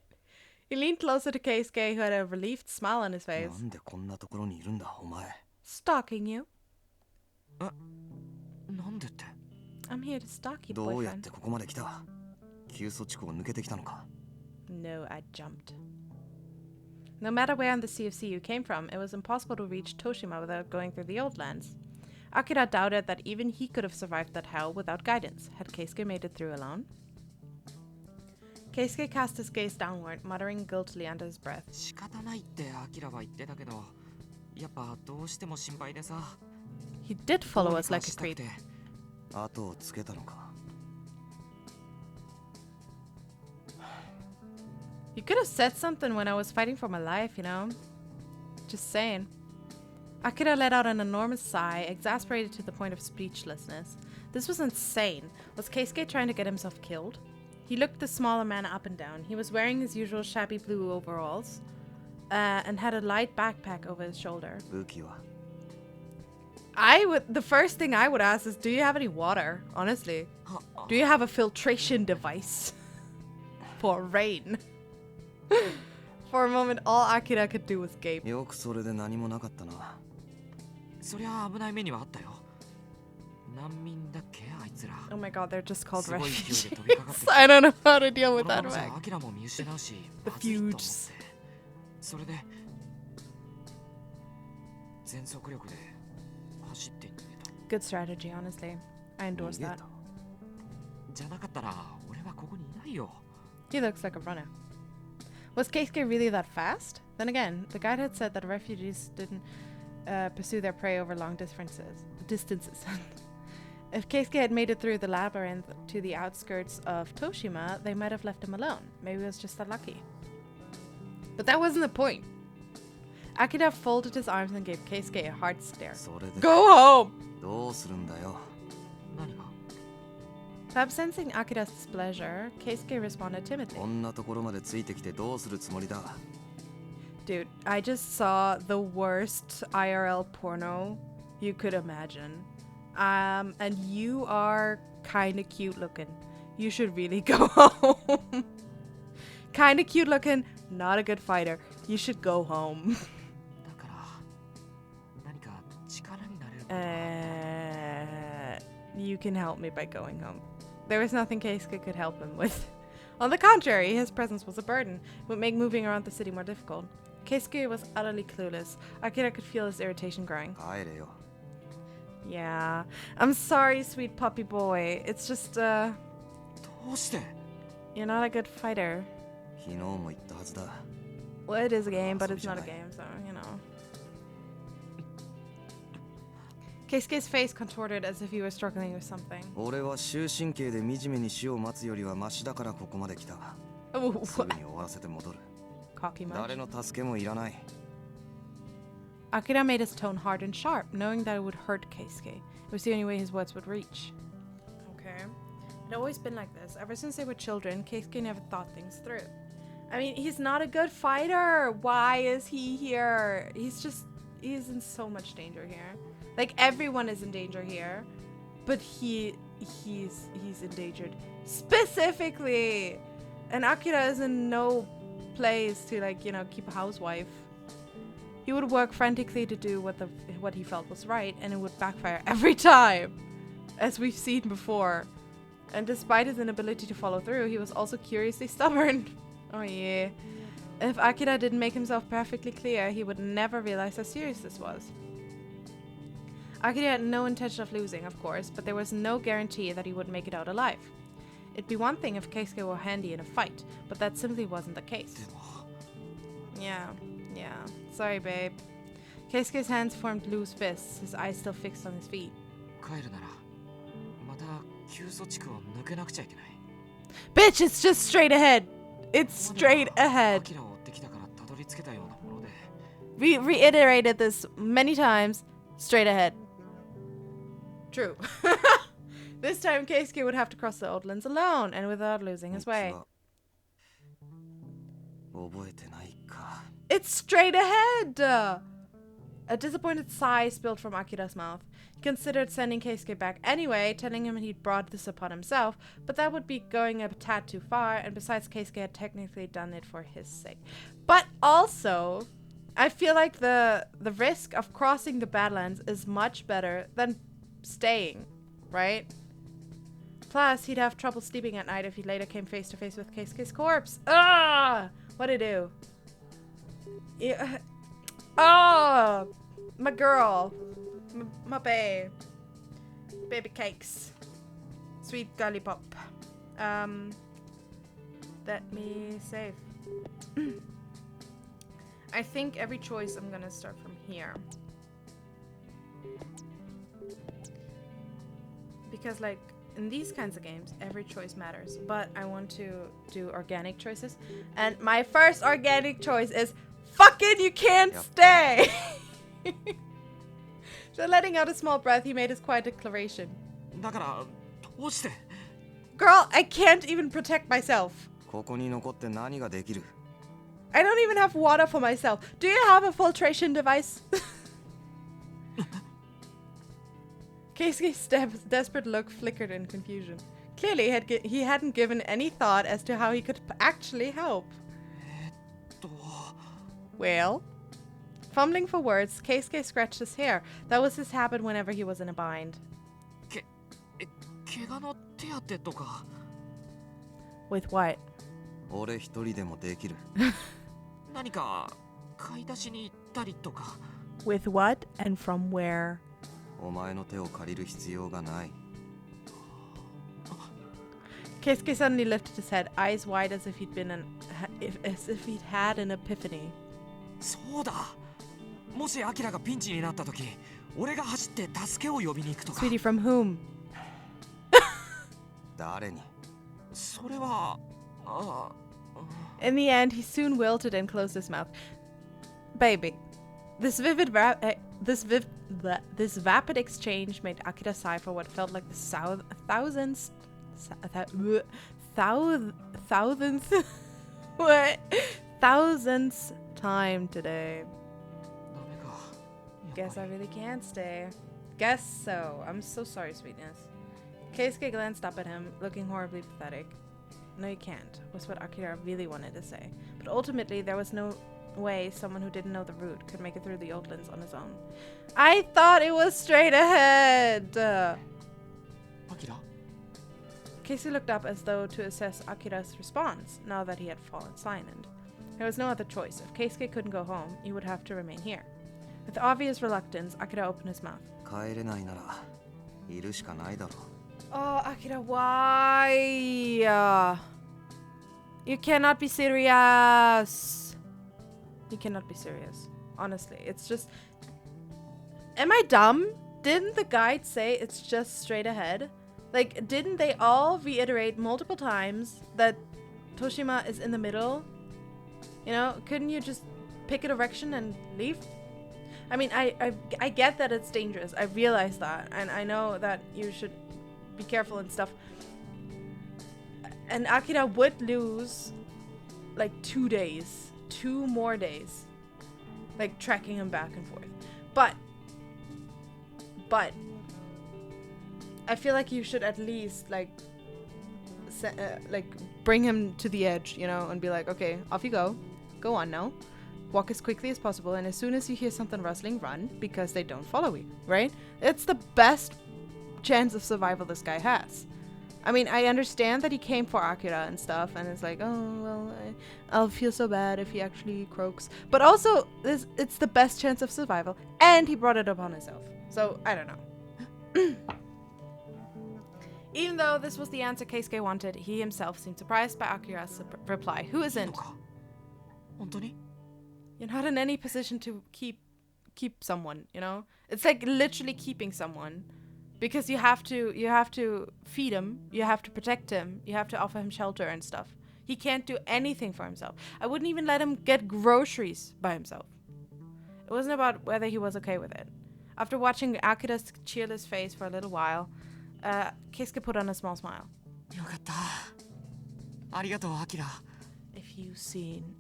He leaned closer to Keisuke, who had a relieved smile on his face. なんでこんなところにいるんだお前。 Stalking you. なんでって。 I'm here to stalk you, どうやっ boyfriend. てここまで来た。急措地区を抜けてきたのか。 No, I jumped. No matter where on the Sea of Sea you came from, it was impossible to reach Toshima without going through the oldlands. Akira doubted that even he could have survived that hell without guidance. Had Keisuke made it through alone? Keisuke cast his gaze downward, muttering guiltily under his breath. 仕方ないってアキラは言ってたけど、やっぱどうしても心配でさ。 He did follow us like a creep. 後をつけたのか。 You could have said something when I was fighting for my life, you know? Just saying. Akira let out an enormous sigh, exasperated to the point of speechlessness. This was insane. Was Keisuke trying to get himself killed? He looked the smaller man up and down. He was wearing his usual shabby blue overalls and had a light backpack over his shoulder. The first thing I would ask is, do you have any water? Honestly. Do you have a filtration device for rain? For a moment, all Akira could do was gape. よくそれで何もなかったな。そりゃ危ない目にはあったよ。難民だっけあいつら。 Oh my god, they're just called refugees. I don't know how to deal with that. アキラも見失うし、 The まずいと思って。 fuges. それで全速力で走って逃げた。 Good strategy, honestly. I endorse that. じゃなかったら俺はここにいないよ。 He looks like a runner. Was Keisuke really that fast? Then again, the guide had said that refugees didn't pursue their prey over long distances. If Keisuke had made it through the labyrinth to the outskirts of Toshima, they might have left him alone. Maybe it was just that lucky. But that wasn't the point. Akira folded his arms and gave Keisuke a hard stare. Go home! どうするんだよ。何が？ Perhaps sensing Akira's displeasure, Keisuke responded timidly. こんなところまでついてきてどうするつもりだ。 Dude, I just saw the worst IRL porno you could imagine. And you are kind of cute looking. You should really go home. Kind of cute looking, not a good fighter. You should go home. You can help me by going home. There was nothing Keisuke could help him with. On the contrary, his presence was a burden. It would make moving around the city more difficult. Keisuke was utterly clueless. Akira could feel his irritation growing. Yeah. I'm sorry, sweet puppy boy. It's just, you're not a good fighter. Well, it is a game, but it's not a game, so, you know. Keisuke's face contorted as if he was struggling with something. Ooh, cocky much. Akira made his tone hard and sharp, knowing that it would hurt Keisuke. It was the only way his words would reach. Okay. It had always been like this. Ever since they were children, Keisuke never thought things through. I mean, he's not a good fighter. Why is he here? He's in so much danger here. Like, everyone is in danger here. But he's endangered. Specifically! And Akira is in no place to, like, you know, keep a housewife. He would work frantically to do what he felt was right, and it would backfire every time, as we've seen before. And despite his inability to follow through, he was also curiously stubborn. Oh yeah. If Akira didn't make himself perfectly clear, he would never realize how serious this was. Akira had no intention of losing, of course, but there was no guarantee that he would make it out alive. It'd be one thing if Keisuke were handy in a fight, but that simply wasn't the case. Yeah. Sorry, babe. Keisuke's hands formed loose fists, his eyes still fixed on his feet. Bitch, it's just straight ahead! It's straight ahead! We reiterated this many times. Straight ahead. True. This time Keisuke would have to cross the oldlands alone and without losing his way. It's straight ahead! A disappointed sigh spilled from Akira's mouth. He considered sending Keisuke back anyway, telling him he'd brought this upon himself, but that would be going a tad too far, and besides, Keisuke had technically done it for his sake. But also, I feel like the risk of crossing the Badlands is much better than staying, right? Plus, he'd have trouble sleeping at night if he later came face to face with Keisuke's corpse. Ah! What'd he do? Yeah. Oh! My girl. My babe. Baby cakes. Sweet lollipop. Let me save. I think every choice I'm gonna start from here. Because, like, in these kinds of games, every choice matters. But I want to do organic choices. And my first organic choice is, fucking you can't stay! So letting out a small breath, he made his quiet declaration. Girl, I can't even protect myself. I don't even have water for myself. Do you have a filtration device? Keisuke's desperate look flickered in confusion. Clearly, he hadn't given any thought as to how he could actually help. Well? Fumbling for words, Keisuke scratched his hair. That was his habit whenever he was in a bind. With what? With what and from where? Keisuke suddenly lifted his head, eyes wide as if he'd had an epiphany. Sweetie, from whom? In the end, he soon wilted and closed his mouth. Baby, this vapid exchange made Akira sigh for what felt like the thousandth time today. Guess I really can't stay. Guess so. I'm so sorry, sweetness. Keisuke glanced up at him, looking horribly pathetic. No, you can't, was what Akira really wanted to say. But ultimately, there was no way someone who didn't know the route could make it through the oldlands on his own. I thought it was straight ahead! Akira? Keisuke looked up as though to assess Akira's response, now that he had fallen silent. There was no other choice. If Keisuke couldn't go home, he would have to remain here. With obvious reluctance, Akira opened his mouth. Oh, Akira, why? You cannot be serious. You cannot be serious. Honestly, it's just... Am I dumb? Didn't the guide say it's just straight ahead? Like, didn't they all reiterate multiple times that Toshima is in the middle? You know, couldn't you just pick a direction and leave? I mean, I get that it's dangerous. I realize that. And I know that you should be careful and stuff. And Akira would lose, like, 2 days. 2 more days. Like, tracking him back and forth. But, I feel like you should at least, like, bring him to the edge, you know, and be like, okay, off you go. Go on now. Walk as quickly as possible, and as soon as you hear something rustling, run, because they don't follow you, right? It's the best chance of survival this guy has. I mean, I understand that he came for Akira and stuff, and it's like, oh, well, I'll feel so bad if he actually croaks. But also, it's the best chance of survival, and he brought it upon himself. So, I don't know. Even though this was the answer Keisuke wanted, he himself seemed surprised by Akira's reply. Who isn't? You're not in any position to keep someone, you know? It's like literally keeping someone. Because you have to feed him, you have to protect him, you have to offer him shelter and stuff. He can't do anything for himself. I wouldn't even let him get groceries by himself. It wasn't about whether he was okay with it. After watching Akira's cheerless face for a little while, Keisuke put on a small smile.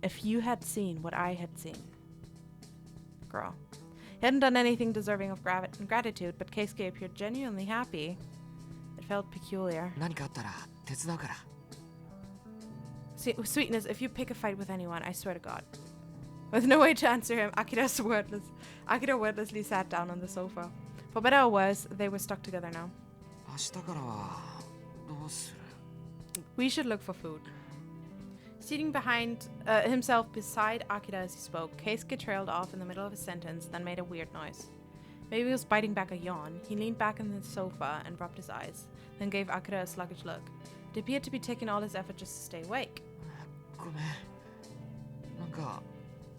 If you had seen what I had seen. Girl. He hadn't done anything deserving of gratitude, but Keisuke appeared genuinely happy. It felt peculiar. 何かあったら手伝うから。 Sweetness, if you pick a fight with anyone, I swear to God. With no way to answer him, Akira wordlessly sat down on the sofa. For better or worse, they were stuck together now. 明日からはどうする? We should look for food. Seating himself beside Akira as he spoke, Keisuke trailed off in the middle of a sentence, then made a weird noise. Maybe he was biting back a yawn. He leaned back on the sofa and rubbed his eyes, then gave Akira a sluggish look. It appeared to be taking all his effort just to stay awake. ごめん。なんか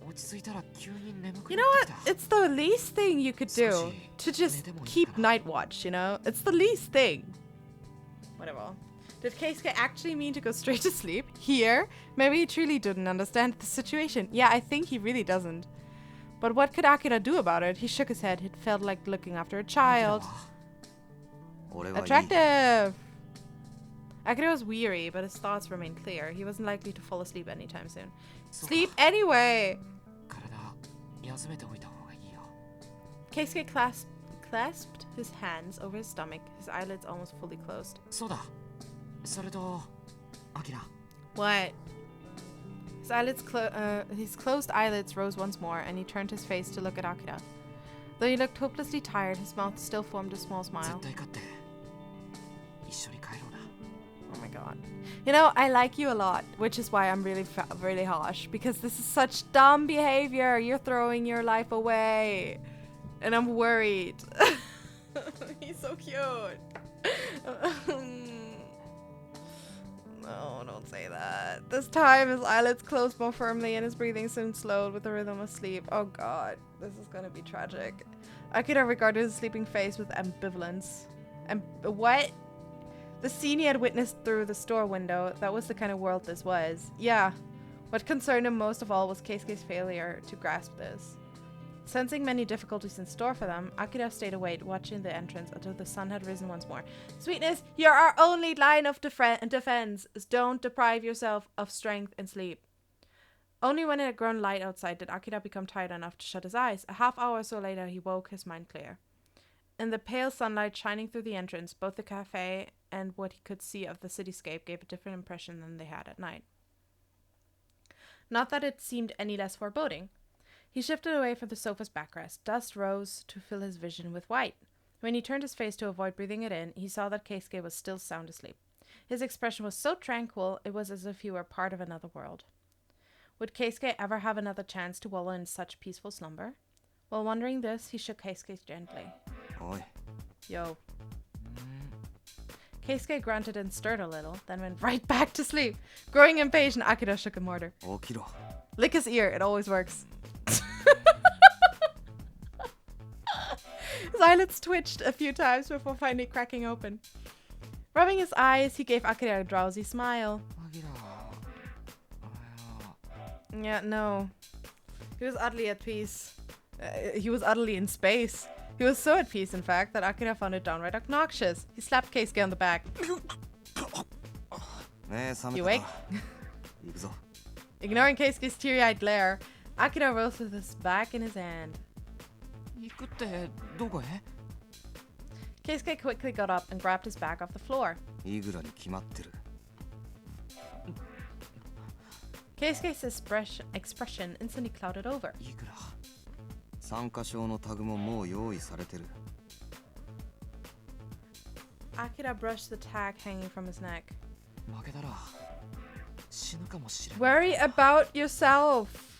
落ち着いたら急に眠く You な know ってき what? た。 It's the least thing you could do to just keep night watch, you know? It's the least thing. Whatever. Did Keisuke actually mean to go straight to sleep? Here? Maybe he truly didn't understand the situation. Yeah, I think he really doesn't. But what could Akira do about it? He shook his head. It felt like looking after a child. Attractive! Akira was weary, but his thoughts remained clear. He wasn't likely to fall asleep anytime soon. Sleep anyway! 体休めておいた方がいいよ。 Keisuke clasped his hands over his stomach, his eyelids almost fully closed. そうだ。それと、アキラ。 What? His closed eyelids rose once more, and he turned his face to look at Akira. Though he looked hopelessly tired, his mouth still formed a small smile. 絶対勝って一緒に帰ろうな。 Oh my god. You know, I like you a lot, which is why I'm really harsh, because this is such dumb behavior. You're throwing your life away. And I'm worried. He's so cute. No, don't say that. This time his eyelids closed more firmly and his breathing soon slowed with the rhythm of sleep. Oh god, this is gonna be tragic. Akira regarded his sleeping face with ambivalence. What? The scene he had witnessed through the store window, that was the kind of world this was. Yeah. What concerned him most of all was Keisuke's failure to grasp this. Sensing many difficulties in store for them, Akira stayed awake, watching the entrance until the sun had risen once more. Sweetness, you're our only line of defense. Don't deprive yourself of strength and sleep. Only when it had grown light outside did Akira become tired enough to shut his eyes. A half hour or so later, he woke, his mind clear. In the pale sunlight shining through the entrance, both the cafe and what he could see of the cityscape gave a different impression than they had at night. Not that it seemed any less foreboding. He shifted away from the sofa's backrest. Dust rose to fill his vision with white. When he turned his face to avoid breathing it in, he saw that Keisuke was still sound asleep. His expression was so tranquil, it was as if he were part of another world. Would Keisuke ever have another chance to wallow in such peaceful slumber? While wondering this, he shook Keisuke gently. Oi. Yo. Keisuke grunted and stirred a little, then went right back to sleep. Growing impatient, Akira shook him harder. Okiro. Lick his ear, it always works. His eyelids twitched a few times before finally cracking open. Rubbing his eyes, he gave Akira a drowsy smile. Yeah, no. He was utterly at peace. He was utterly in space. He was so at peace, in fact, that Akira found it downright obnoxious. He slapped Keisuke on the back. You awake? Ignoring Keisuke's teary-eyed glare, Akira rose with his back in his hand. Keisuke quickly got up and grabbed his bag off the floor. Keisuke's expression instantly clouded over. Akira brushed the tag hanging from his neck. Worry about yourself!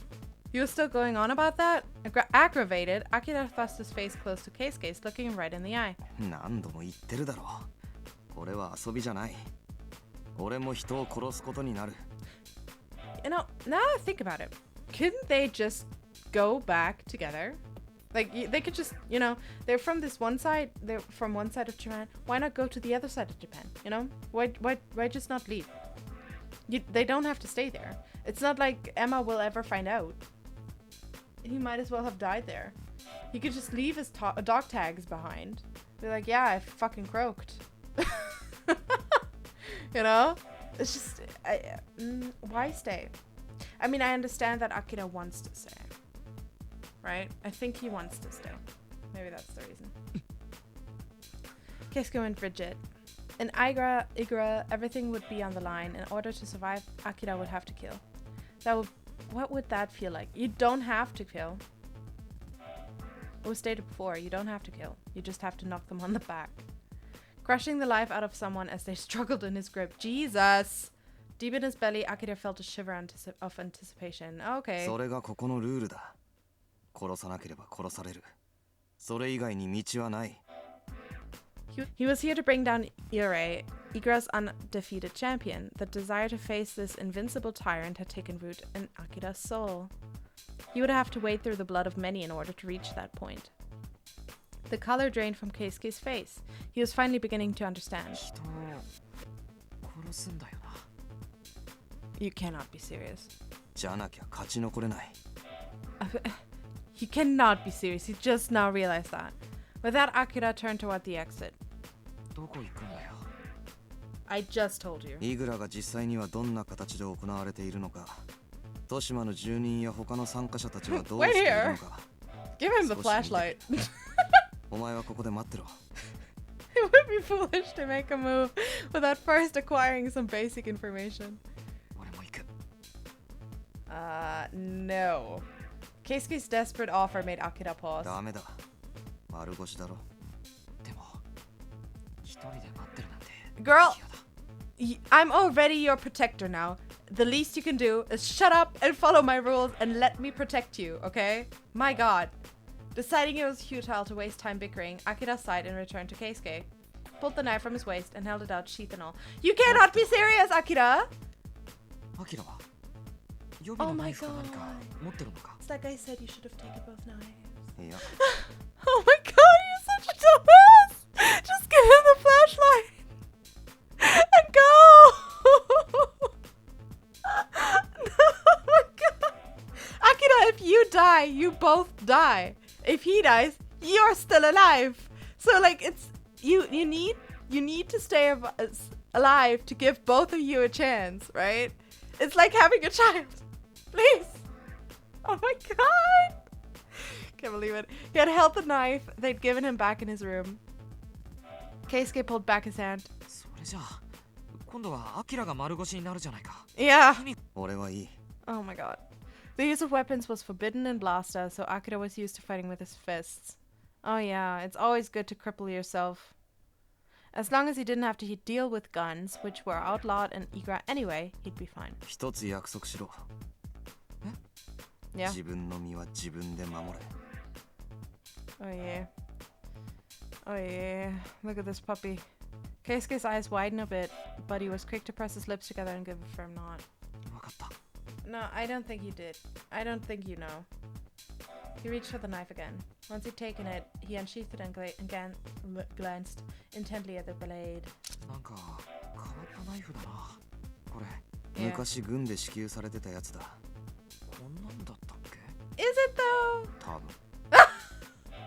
You were still going on about that? Aggravated, Akira thrust his face close to Keisuke's, looking him right in the eye. You know, now I think about it, couldn't they just go back together? Like, they could just, you know, they're from this one side, they're from one side of Japan. Why not go to the other side of Japan, you know? Why just not leave? They don't have to stay there. It's not like Emma will ever find out. He might as well have died there. He could just leave his dog tags behind. Be like, yeah, I fucking croaked. You know? It's just, why stay? I mean, I understand that Akira wants to stay. right? I think he wants to stay. Maybe that's the reason. Keisuke went rigid. In Igra, everything would be on the line. In order to survive, Akira would have to kill. What would that feel like? You don't have to kill. It was stated before, you don't have to kill. You just have to knock them on the back. Crushing the life out of someone as they struggled in his grip. Jesus! Deep in his belly, Akira felt a shiver of anticipation. Okay. それがここのルールだ。殺さなければ殺される。それ以外に道はない。 He was here to bring down Ire, Igra's undefeated champion. The desire to face this invincible tyrant had taken root in Akira's soul. He would have to wade through the blood of many in order to reach that point. The color drained from Keisuke's face. He was finally beginning to understand. 人を殺すんだよな。 You cannot be serious. じゃなきゃ勝ち残れない。 You cannot be serious. He just now realized that. With that, Akira turned toward the exit. どこ行くんだよ。 I just told you. イグラが実際にはどんな形で行われているのか、トシマの住人や他の参加者たちはどうしているのか。Give him the flashlight. お前はここで待ってろ。 It would be foolish to make a move without first acquiring some basic information. 俺も行く。No. Keisuke's desperate offer made Akira pause. ダメだ。丸腰だろ。でも一人で待ってるなんて。 Girl, I'm already your protector now. The least you can do is shut up and follow my rules and let me protect you, okay? My god. Deciding it was futile to waste time bickering, Akira sighed and returned to Keisuke. Pulled the knife from his waist and held it out, sheath and all. You cannot be serious, Akira! アキラは予備のナイフか何か持ってるのか。 It's like I said, you should have taken both knives. いや、 Oh my god, you're such a dumbass! Just give him the flashlight and go! Oh my god! Akira, if you die, you both die. If he dies, you're still alive. So like it's you need to stay alive to give both of you a chance, right? It's like having a child. Please. Oh my god. Can't believe it. He had held the knife they'd given him back in his room. Keisuke pulled back his hand. それじゃあ今度はアキラが丸腰になるじゃないか。 Yeah. 俺はいい。 Oh my god. The use of weapons was forbidden in Blaster, so Akira was used to fighting with his fists. Oh yeah, it's always good to cripple yourself. As long as he didn't have to deal with guns, which were outlawed in Igra anyway, he'd be fine. 一つ約束しろ。 Yeah. 自分の身は自分で守れ。 Oh yeah. Oh yeah. Look at this puppy. Keisuke's eyes widened a bit, but he was quick to press his lips together and give a firm nod. わかった。 No, I don't think you did. I don't think you know. He reached for the knife again. Once he'd taken it, he unsheathed it and glanced intently at the blade. なんか変わったナイフだな。これ。 Yeah. 昔軍で支給されてたやつだ。こんなんだったっけ？ Is it though? 多分。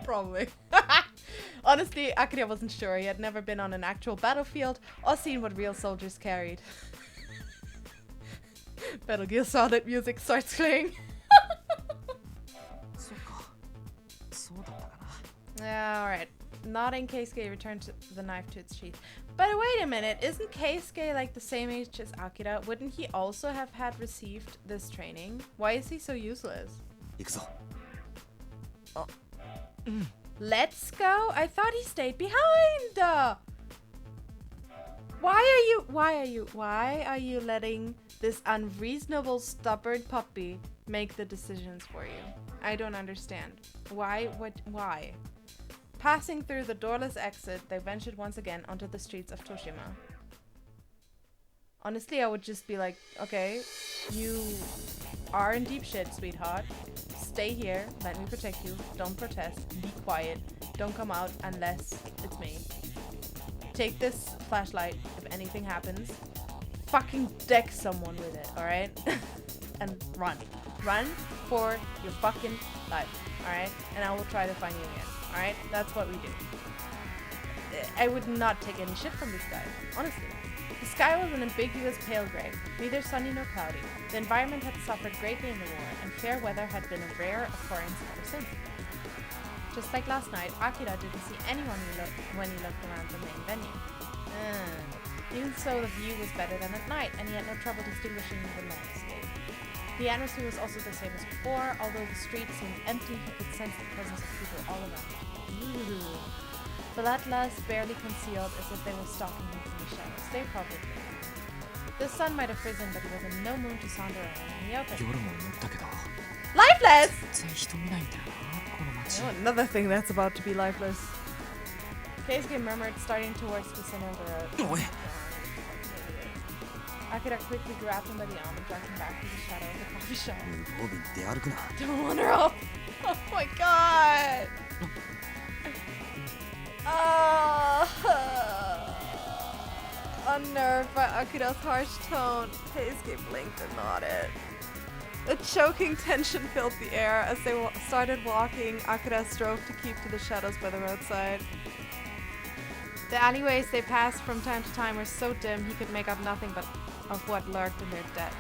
Probably. Honestly, Akira wasn't sure. He had never been on an actual battlefield or seen what real soldiers carried. Metal Gear Solid music starts playing. そうか。そうだったかな。 Yeah, alright. Nodding, Keisuke returned the knife to its sheath. But wait a minute, isn't Keisuke like the same age as Akira? Wouldn't he also have had received this training? Why is he so useless? 行くぞ。 Let's go? I thought he stayed behind! Why are you letting this unreasonable, stubborn puppy make the decisions for you? I don't understand. Why? Passing through the doorless exit, they ventured once again onto the streets of Toshima. Honestly, I would just be like, okay, you are in deep shit, sweetheart. Stay here, let me protect you, don't protest, be quiet, don't come out unless it's me. Take this flashlight if anything happens. Fucking deck someone with it, alright? And run. Run for your fucking life, alright? And I will try to find you again, alright? That's what we do. I would not take any shit from this guy, honestly. The sky was an ambiguous pale grey, neither sunny nor cloudy. The environment had suffered greatly in the war, and fair weather had been a rare occurrence ever since. Just like last night, Akira didn't see anyone when he looked around the main venue. Even so, the view was better than at night, and he had no trouble distinguishing the landscape. The atmosphere was also the same as before, although the streets seemed empty, he could sense the presence of people all around. Ooh. The Latlas barely concealed, as if they were stalking him from the shadows. They probably did. The sun might have risen, but he was in no mood to saunter around in the open. Lifeless! Oh, another thing that's about to be lifeless. Keisuke murmured, starting towards the center of the road. Akira quickly grabbed him by the arm and dragged him back to the shadow of the coffee shop. Don't wander off! Oh my god! Unnerved by Akira's harsh tone, Keisuke blinked and nodded. A choking tension filled the air. As they started walking, Akira strove to keep to the shadows by the roadside. The alleyways they passed from time to time were so dim he could make out nothing but of what lurked in their depths.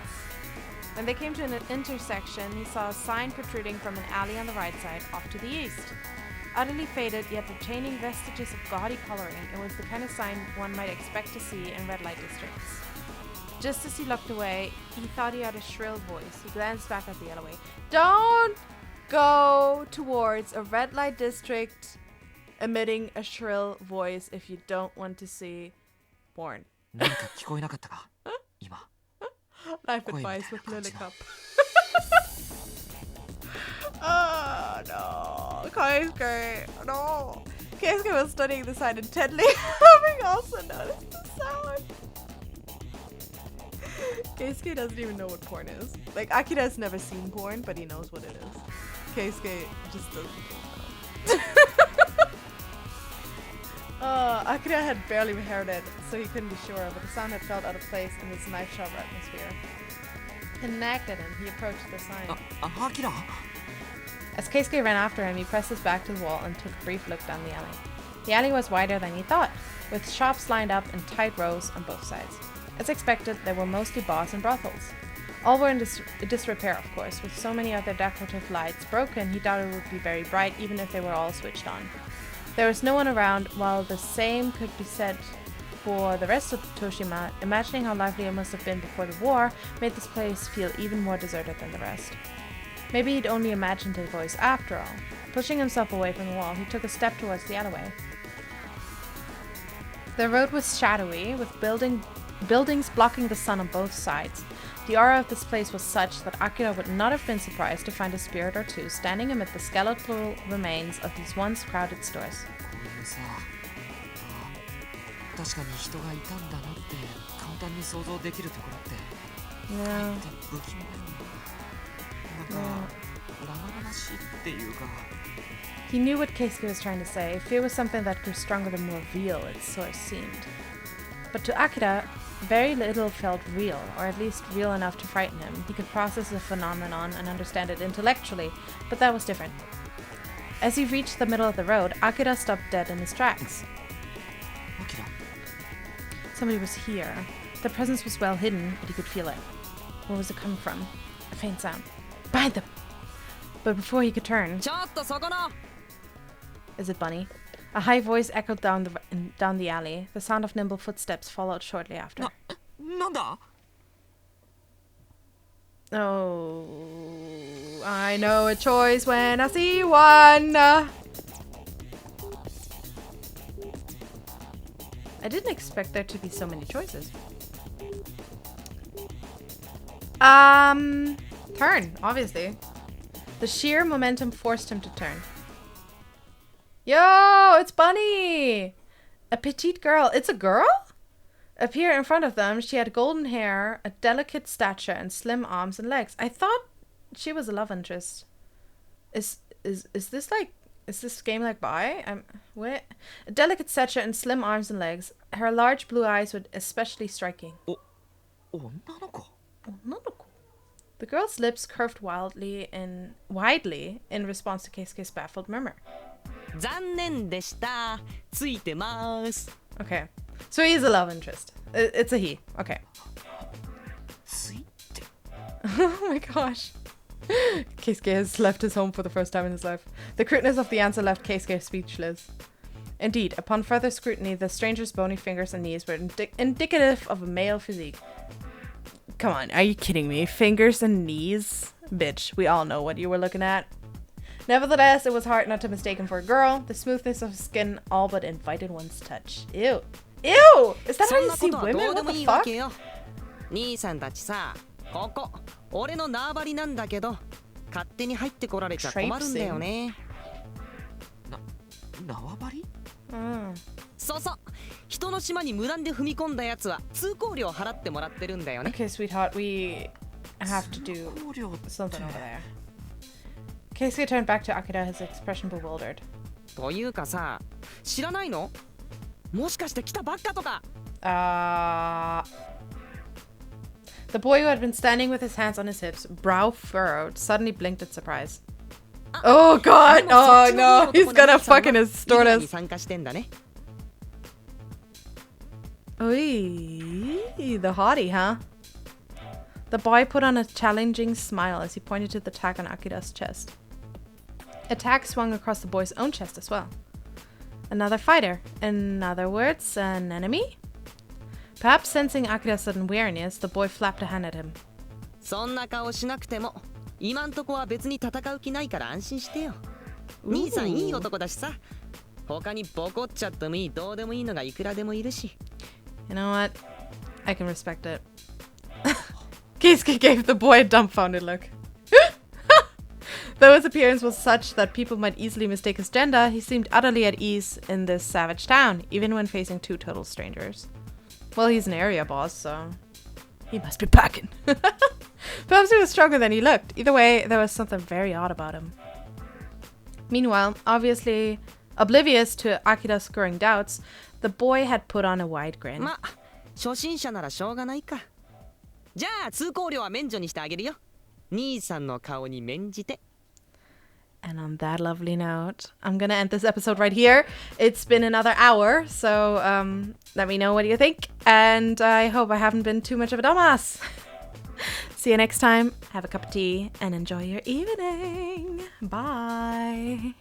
When they came to an intersection, he saw a sign protruding from an alley on the right side, off to the east. Utterly faded, yet retaining vestiges of gaudy coloring, it was the kind of sign one might expect to see in red light districts. Just as he looked away, he thought he heard a shrill voice. He glanced back at the alleyway. Don't go towards a red light district emitting a shrill voice if you don't want to see porn. Life advice with LilliCup. Oh no, Keisuke, no. Keisuke was studying the sign intently, having also noticed the sound. Keisuke doesn't even know what porn is. Like, Akira has never seen porn, but he knows what it is. Keisuke just doesn't know. Akira had barely heard it, so he couldn't be sure, but the sound had felt out of place in this knife-sharp atmosphere. It nagged at him. He approached the sign. Akira! As Keisuke ran after him, he pressed his back to the wall and took a brief look down the alley. The alley was wider than he thought, with shops lined up in tight rows on both sides. As expected, they were mostly bars and brothels. All were in disrepair, of course. With so many of their decorative lights broken, he doubted it would be very bright, even if they were all switched on. There was no one around, while the same could be said for the rest of Toshima. Imagining how lively it must have been before the war made this place feel even more deserted than the rest. Maybe he'd only imagined the voice after all. Pushing himself away from the wall, he took a step towards the alleyway. The road was shadowy, with buildings blocking the sun on both sides. The aura of this place was such that Akira would not have been surprised to find a spirit or two standing amid the skeletal remains of these once crowded stores. Yeah. He knew what Keisuke was trying to say. Fear was something that grew stronger the more real its source seemed. But to Akira, very little felt real, or at least real enough to frighten him. He could process the phenomenon and understand it intellectually, but that was different. As he reached the middle of the road, Akira stopped dead in his tracks. Akira? Somebody was here. Their presence was well hidden, but he could feel it. Where was it coming from? A faint sound. Behind them! But before he could turn... Is it Bunny? A high voice echoed down the alley. The sound of nimble footsteps followed shortly after. Nanda? Oh, I know a choice when I see one. I didn't expect there to be so many choices. Turn, obviously. The sheer momentum forced him to turn. Yo, it's Bunny! A petite girl. It's a girl? Appeared in front of them. She had golden hair, a delicate stature, and slim arms and legs. I thought she was a love interest. Is this game like Bye? What? A delicate stature and slim arms and legs. Her large blue eyes were especially striking. The girl's lips curved widely in response to Keisuke's baffled murmur. Okay. So he is a love interest. It's a he. Okay. ついて Oh my gosh. Keisuke has left his home for the first time in his life. The crudeness of the answer left Keisuke speechless. Indeed, upon further scrutiny, the stranger's bony fingers and knees were indicative of a male physique. Come on, are you kidding me? Fingers and knees? Bitch, we all know what you were looking at. Nevertheless, it was hard not to mistake him for a girl. The smoothness of his skin all but invited one's touch. Ew. Ew! Is that how you see women? What the fuck? 兄さんたちさ、ここ俺の縄張りなんだけど、勝手に入ってこられちゃ困るんだよね。縄張り？そうそう。人の島に無断で踏み込んだやつは通行料払ってもらってるんだよね。Okay, sweetheart, we have to do something over there. Keisuke turned back to Akira, his expression bewildered. というかさ、知らないの？もしかして来たばっかとか。The boy who had been standing with his hands on his hips, brow furrowed, suddenly blinked in surprise. Oh god! Oh no! He's gonna fucking extort us. Oy, the hottie, huh? The boy put on a challenging smile as he pointed to the tag on Akira's chest. A tag swung across the boy's own chest as well. Another fighter. In other words, an enemy? Perhaps sensing Akira's sudden weariness, the boy flapped a hand at him. そんな顔しなくても、今んとこは別に戦う気ないから安心してよ。兄さんいい男だしさ。他にボコっちゃってもいい、どうでもいいのがいくらでもいるし。You know what? I can respect it. Keisuke gave the boy a dumbfounded look. Though his appearance was such that people might easily mistake his gender, he seemed utterly at ease in this savage town, even when facing two total strangers. Well, he's an area boss, so he must be packing. Perhaps he was stronger than he looked. Either way, there was something very odd about him. Meanwhile, obviously oblivious to Akira's growing doubts, the boy had put on a wide grin. ま、初心者ならしょうがないか。じゃあ通行料は免除にしてあげるよ。兄さんの顔に免じて。And on that lovely note, I'm gonna end this episode right here. It's been another hour, so let me know what you think. And I hope I haven't been too much of a dumbass. See you next time. Have a cup of tea and enjoy your evening. Bye.